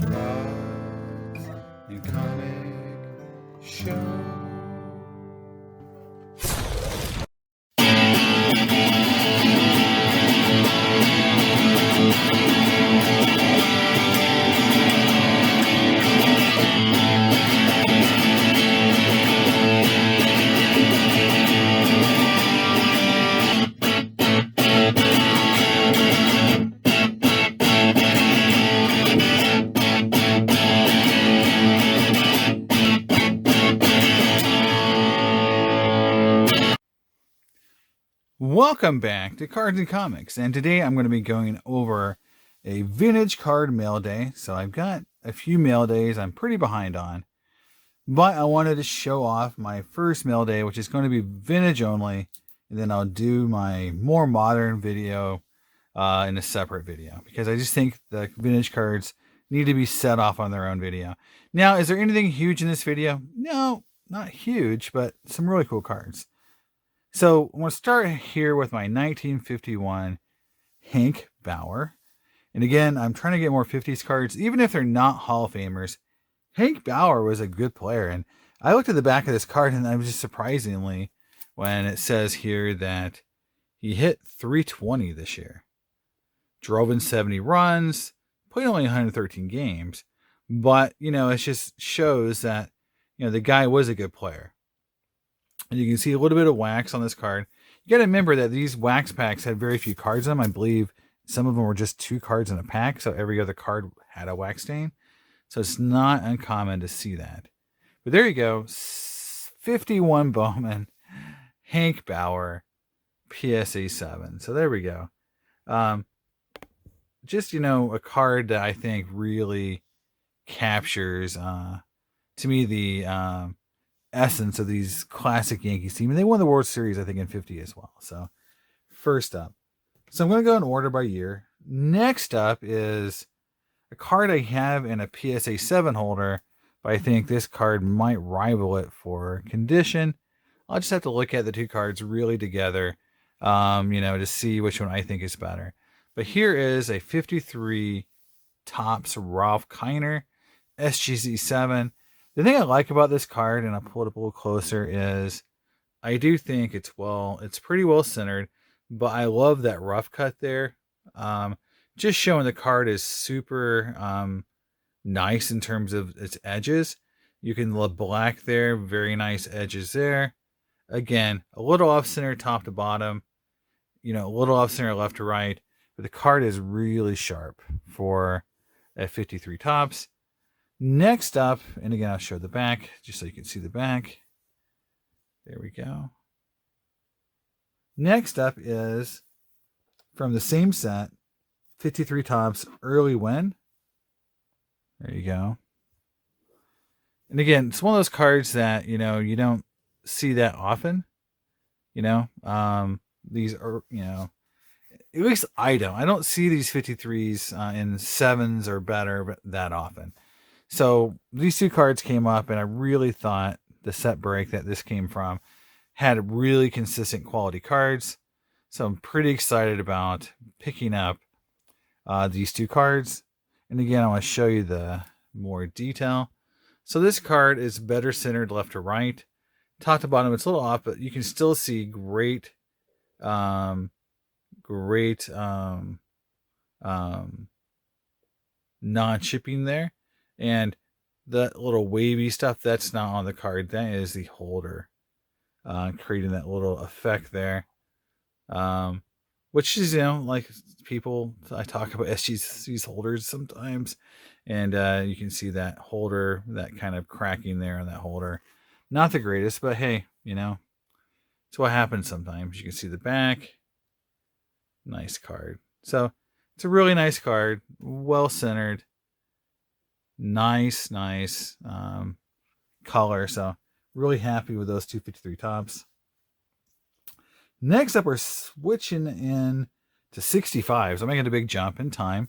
Cards and Comic Show. Welcome back to Cards and Comics, and today I'm going to be going over a vintage card mail day. So I've got a few mail days I'm pretty behind on, but I wanted to show off my first mail day, which is going to be vintage only, and then I'll do my more modern video in a separate video, because I just think the vintage cards need to be set off on their own video. Now, is there anything huge in this video? No, not huge, but some really cool cards. So I'm going to start here with my 1951 Hank Bauer. And again, I'm trying to get more 50s cards, even if they're not Hall of Famers. Hank Bauer was a good player. And I looked at the back of this card, and I was just surprisingly when it says here that he hit 320 this year. Drove in 70 runs, played only 113 games. But, it just shows that, the guy was a good player. And you can see a little bit of wax on this card. You got to remember that these wax packs had very few cards in them. I believe some of them were just 2 cards in a pack, so every other card had a wax stain. So it's not uncommon to see that. But there you go. 51 Bowman, Hank Bauer, PSA 7. So there we go. Just, a card that I think really captures, to me, the essence of these classic Yankees team. And they won the World Series, I think, in 50 as well. So first up. So I'm going to go in order by year. Next up is a card I have in a PSA 7 holder, but I think this card might rival it for condition. I'll just have to look at the two cards really together, to see which one I think is better. But here is a 53 Topps Ralph Kiner SGC 7. The thing I like about this card, and I'll pull it up a little closer, is I do think it's pretty well centered, but I love that rough cut there. Just showing the card is super nice in terms of its edges. You can love black there, very nice edges there. Again, a little off center top to bottom, a little off center left to right, but the card is really sharp for a 53 Topps. Next up, and again, I'll show the back just so you can see the back. There we go. Next up is from the same set, 53 Topps Early Win. There you go. And again, it's one of those cards that, you don't see that often. These are, at least I don't see these 53s in 7s or better that often. So these two cards came up, and I really thought the set break that this came from had really consistent quality cards. So I'm pretty excited about picking up these two cards. And again, I want to show you the more detail. So this card is better centered left to right. Top to bottom, it's a little off, but you can still see great non-chipping there. And the little wavy stuff, that's not on the card. That is the holder, creating that little effect there. Which is, like people, I talk about SGC's holders sometimes. And you can see that holder, that kind of cracking there on that holder. Not the greatest, but hey, it's what happens sometimes. You can see the back. Nice card. So it's a really nice card. Well centered. Nice color. So really happy with those 253 Topps. Next up, we're switching in to 65s. I'm making a big jump in time.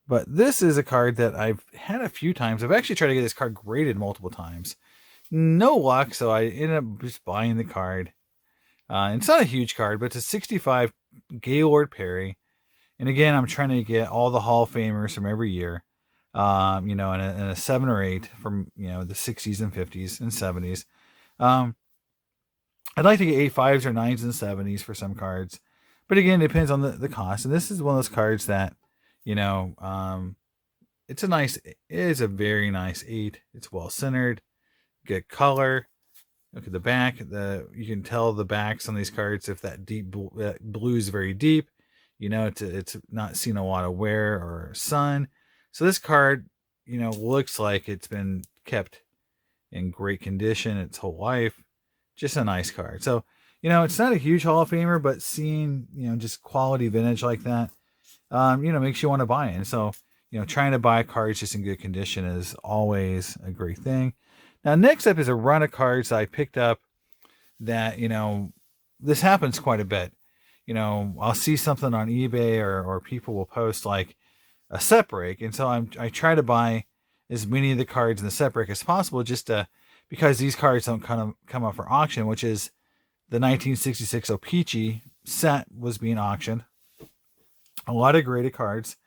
But this is a card that I've had a few times. I've actually tried to get this card graded multiple times. No luck, so I ended up just buying the card. It's not a huge card, but it's a 65 Gaylord Perry. And again, I'm trying to get all the Hall of Famers from every year. in a 7 or 8 from, the 60s and 50s and 70s. Um, I'd like to get 8.5s or 9s and 70s for some cards. But again, it depends on the cost. And this is one of those cards that, you know, um, it is a very nice 8. It's well centered, good color. Look at the back. You can tell the backs on these cards if that blue is very deep. It's not seen a lot of wear or sun. So this card, looks like it's been kept in great condition its whole life. Just a nice card. So, it's not a huge Hall of Famer, but seeing, just quality vintage like that, makes you want to buy it. And so, trying to buy cards just in good condition is always a great thing. Now, next up is a run of cards that I picked up that, this happens quite a bit. I'll see something on eBay or people will post like a set break. And so I try to buy as many of the cards in the set break as possible because these cards don't come up for auction, which is the 1966 O-Pee-Chee set was being auctioned. A lot of graded cards.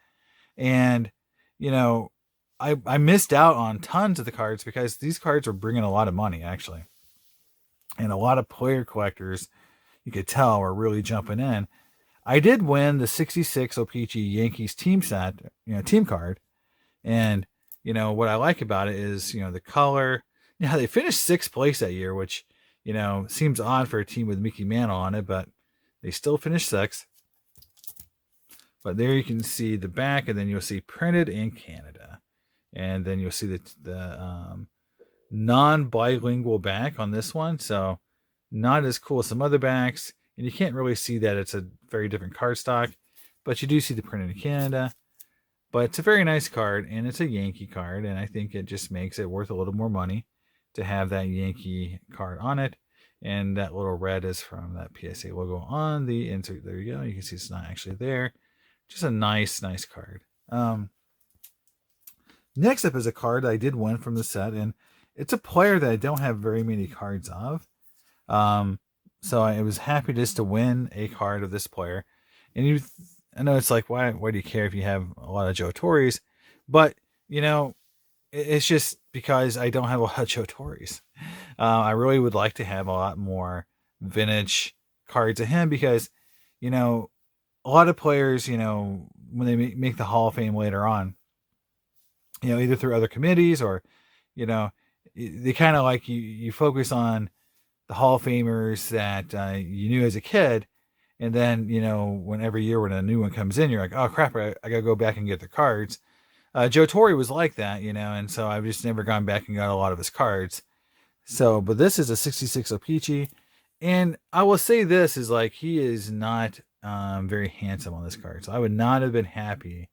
And, I missed out on tons of the cards because these cards were bringing a lot of money, actually. And a lot of player collectors, you could tell, were really jumping in. I did win the 66 O-Pee-Chee Yankees team set, team card. And, what I like about it is, the color. Now, they finished 6th place that year, which, seems odd for a team with Mickey Mantle on it, but they still finished 6th. But there you can see the back, and then you'll see printed in Canada. And then you'll see the non-bilingual back on this one. So not as cool as some other backs. And you can't really see that it's a very different cardstock. But you do see the printed in Canada. But it's a very nice card, and it's a Yankee card. And I think it just makes it worth a little more money to have that Yankee card on it. And that little red is from that PSA logo on the insert. There you go. You can see it's not actually there. Just a nice card. Next up is a card I did win from the set, and it's a player that I don't have very many cards of. So I was happy just to win a card of this player. And I know it's like, why do you care if you have a lot of Joe Torres? But, it's just because I don't have a lot of Joe Torres. I really would like to have a lot more vintage cards of him because, a lot of players, when they make the Hall of Fame later on, either through other committees or, they kind of like you focus on the Hall of Famers that you knew as a kid. And then, when every year when a new one comes in, you're like, oh crap, I got to go back and get the cards. Joe Torre was like that, and so I've just never gone back and got a lot of his cards. So, but this is a 66 O-Pee-Chee. And I will say this is like, he is not very handsome on this card. So I would not have been happy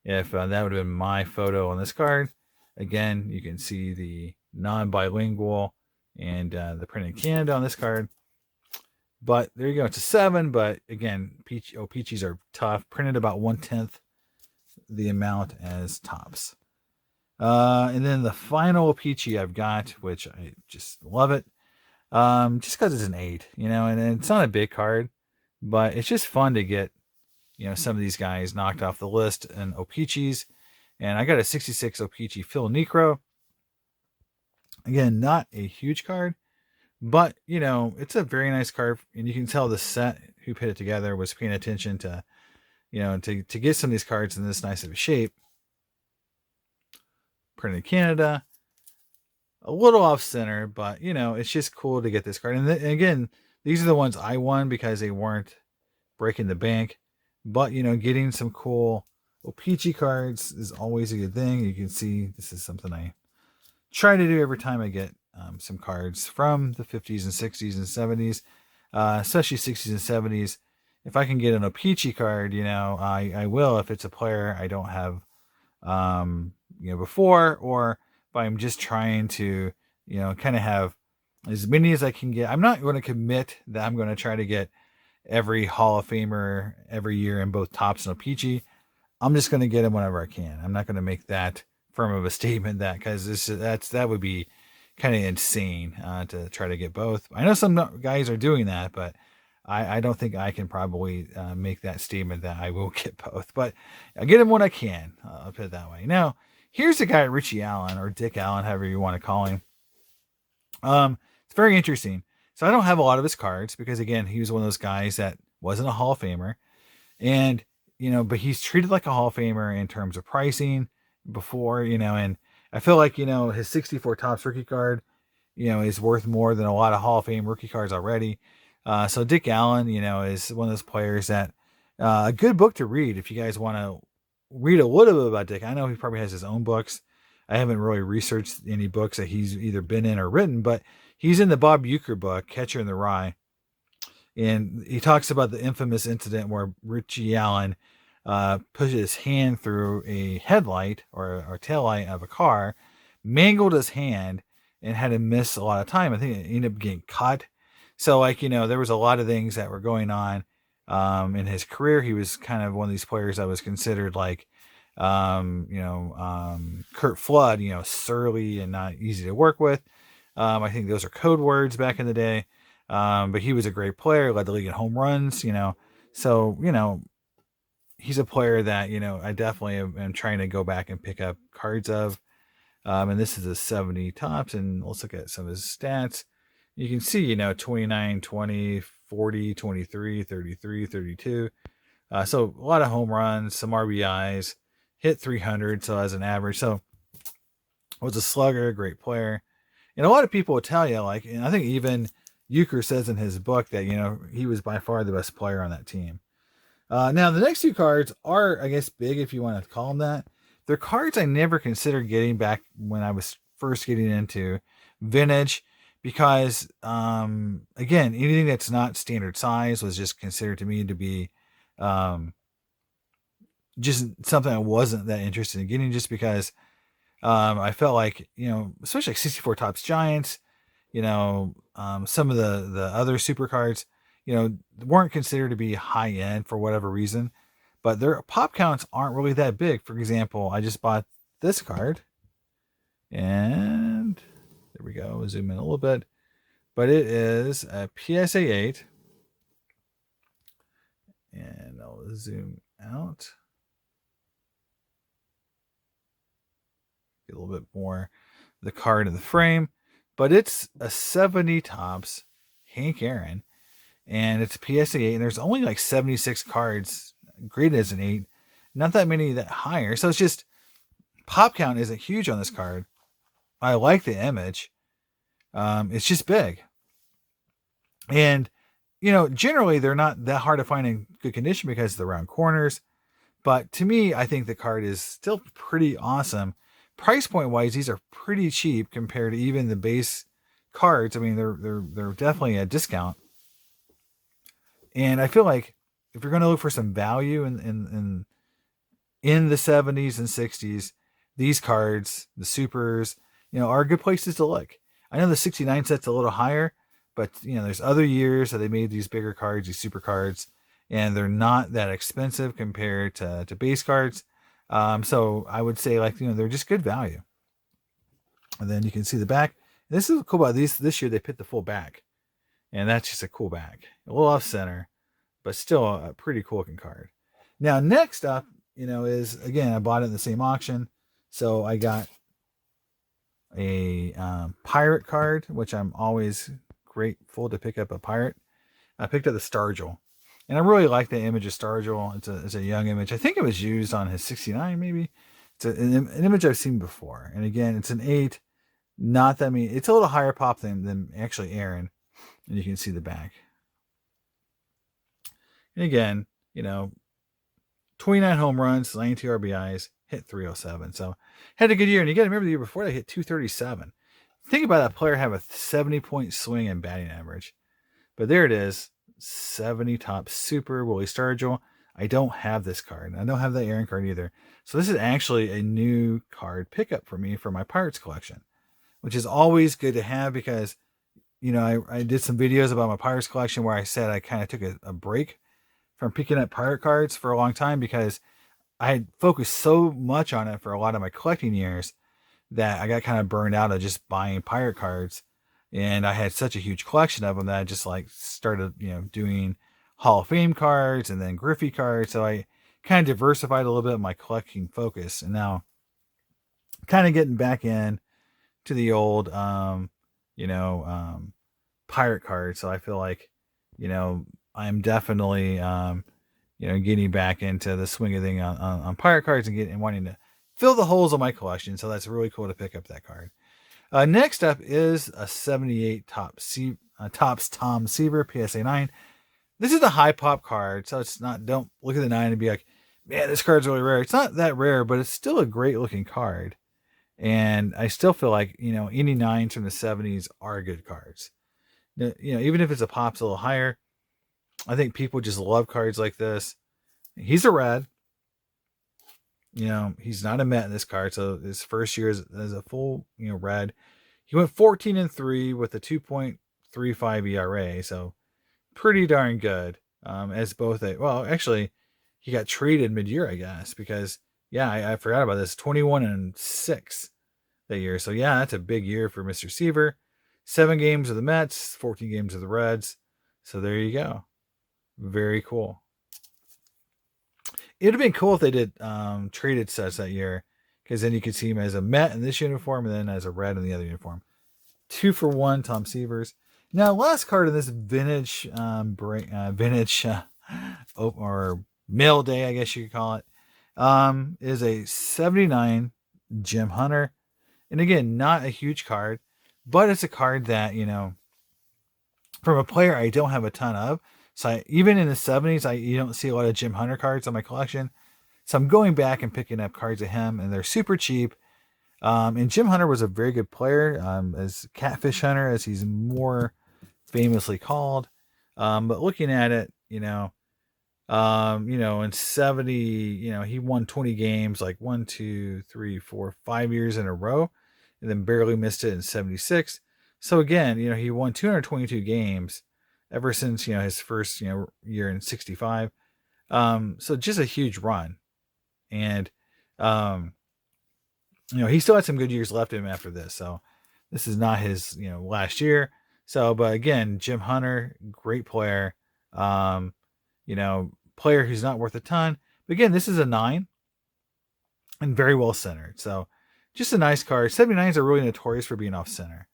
if that would have been my photo on this card. Again, you can see the non-bilingual and the printed Canada on this card. But there you go. It's a 7. But again, O-Pee-Chees are tough. Printed about 1/10 the amount as tops. And then the final O-Pee-Chee I've got, which I just love it. Just because it's an 8, and it's not a big card, but it's just fun to get, some of these guys knocked off the list and O-Pee-Chees. And I got a 66 O-Pee-Chee Phil Niekro. Again, not a huge card, but, it's a very nice card. And you can tell the set who put it together was paying attention to, to get some of these cards in this nice of a shape. Printed Canada. A little off center, but, it's just cool to get this card. And again, these are the ones I won because they weren't breaking the bank. But, getting some cool O-Pee-Chee cards is always a good thing. You can see this is something I try to do every time I get some cards from the 50s and 60s and 70s, especially 60s and 70s. If I can get an O-Pee-Chee card, I will if it's a player I don't have, before, or if I'm just trying to, kind of have as many as I can get. I'm not going to commit that I'm going to try to get every Hall of Famer every year in both tops and O-Pee-Chee. I'm just going to get them whenever I can. I'm not going to make that firm of a statement because that would be kind of insane to try to get both. I know some guys are doing that, but I don't think I can probably make that statement that I will get both. But I get them when I can. I'll put it that way. Now, here's the guy, Richie Allen, or Dick Allen, however you want to call him. It's very interesting. So I don't have a lot of his cards because, again, he was one of those guys that wasn't a Hall of Famer. And, but he's treated like a Hall of Famer in terms of pricing before, and I feel like, his 64 Topps rookie card, is worth more than a lot of Hall of Fame rookie cards already. So Dick Allen, is one of those players that a good book to read if you guys want to read a little bit about Dick. I know he probably has his own books. I haven't really researched any books that he's either been in or written, but he's in the Bob Uecker book, Catcher in the Rye. And he talks about the infamous incident where Richie Allen put his hand through a headlight or tail light of a car, mangled his hand, and had to miss a lot of time. I think it ended up getting cut. So, there was a lot of things that were going on in his career. He was kind of one of these players that was considered like, Curt Flood, surly and not easy to work with. I think those are code words back in the day. But he was a great player, led the league in home runs, so, he's a player that, I definitely am trying to go back and pick up cards of. And this is a 70 Topps, and let's look at some of his stats. You can see, 29, 20, 40, 23, 33, 32. So a lot of home runs, some RBIs, hit 300. So as an average, so was a slugger, great player. And a lot of people will tell you, and I think even Uecker says in his book that, he was by far the best player on that team. Now, the next two cards are, I guess, big, if you want to call them that. They're cards I never considered getting back when I was first getting into vintage because, again, anything that's not standard size was just considered to me to be just something I wasn't that interested in getting just because I felt like, especially like 64 Topps Giants, some of the other super cards, weren't considered to be high end for whatever reason, but their pop counts aren't really that big. For example, I just bought this card and there we go. We'll zoom in a little bit, but it is a PSA 8 and I'll zoom out. Get a little bit more the card in the frame, but it's a 70 Topps Hank Aaron, and it's a PSA 8, and there's only like 76 cards graded as an 8, not that many that higher. So it's just pop count isn't huge on this card. I like the image. It's just big, and generally they're not that hard to find in good condition because they're round corners. But to me, I think the card is still pretty awesome. Price point wise, these are pretty cheap compared to even the base cards. I mean, they're definitely a discount. And I feel like if you're going to look for some value in the 70s and 60s, these cards, the supers, are good places to look. I know the 69 set's a little higher, but there's other years that they made these bigger cards, these super cards, and they're not that expensive compared to base cards. So I would say they're just good value. And then you can see the back. This is cool about these. This year they put the full back, and that's just a cool back. A little off center, but still a pretty cool looking card. Now next up, is again I bought it in the same auction, so I got a pirate card, which I'm always grateful to pick up a pirate. I picked up the Stargell. And I really like the image of Stargell. It's a young image. I think it was used on his 69, maybe. It's an image I've seen before. And again, it's an 8. Not that many. It's a little higher pop than actually Aaron. And you can see the back. And again, 29 home runs, 92 RBIs, hit 307. So had a good year. And you got to remember the year before, they hit 237. Think about that player have a 70-point swing and batting average. But there it is. 70 Topps Super Willie Stargell. I don't have this card. I don't have that Aaron card either. So this is actually a new card pickup for me for my Pirates collection, which is always good to have because, I did some videos about my Pirates collection where I said I kind of took a break from picking up pirate cards for a long time because I had focused so much on it for a lot of my collecting years that I got kind of burned out of just buying pirate cards. And I had such a huge collection of them that I just started, doing Hall of Fame cards and then Griffey cards. So I kind of diversified a little bit of my collecting focus. And now kind of getting back in to the old, pirate card. So I feel like, I'm definitely, getting back into the swing of thing on pirate cards and wanting to fill the holes of my collection. So that's really cool to pick up that card. Next up is a 78 Topps Tom Seaver PSA 9. This is the high pop card, so it's not, don't look at the 9 and be like, man, this card's really rare. It's not that rare, but it's still a great looking card. And I still feel like, any 9s from the 70s are good cards. Even if it's a pop's a little higher, I think people just love cards like this. He's a red. He's not a Met in this card, so his first year as a full, red. He went 14-3 with a 2.35 ERA, so pretty darn good. As both actually, he got traded mid-year, I guess, because I forgot about this. 21-6 that year, so that's a big year for Mr. Seaver. 7 games of the Mets, 14 games of the Reds. So there you go. Very cool. It'd have been cool if they did traded sets that year, because then you could see him as a Met in this uniform and then as a Red in the other uniform. 2-for-1 Tom Seavers. Now, last card of this vintage or mail day, I guess you could call it, is a 79 Jim Hunter. And again, not a huge card, but it's a card that, from a player I don't have a ton of. So even in the 70s, you don't see a lot of Jim Hunter cards on my collection. So I'm going back and picking up cards of him, and they're super cheap. And Jim Hunter was a very good player, as Catfish Hunter, as he's more famously called. But looking at it, in 70, he won 20 games, like 1, 2, 3, 4, 5 years in a row, and then barely missed it in 76. So again, he won 222 games ever since, his first, year in 65. So just a huge run. And, he still had some good years left in him after this. So this is not his, last year. So, but again, Jim Hunter, great player. Player who's not worth a ton. But again, this is a 9 and very well centered. So just a nice card. 79s are really notorious for being off center.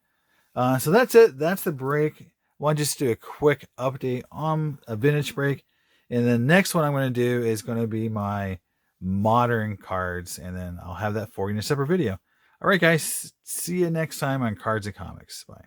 So that's it. That's the break. I want to just do a quick update on a vintage break. And the next one I'm going to do is going to be my modern cards. And then I'll have that for you in a separate video. All right, guys. See you next time on Cards and Comics. Bye.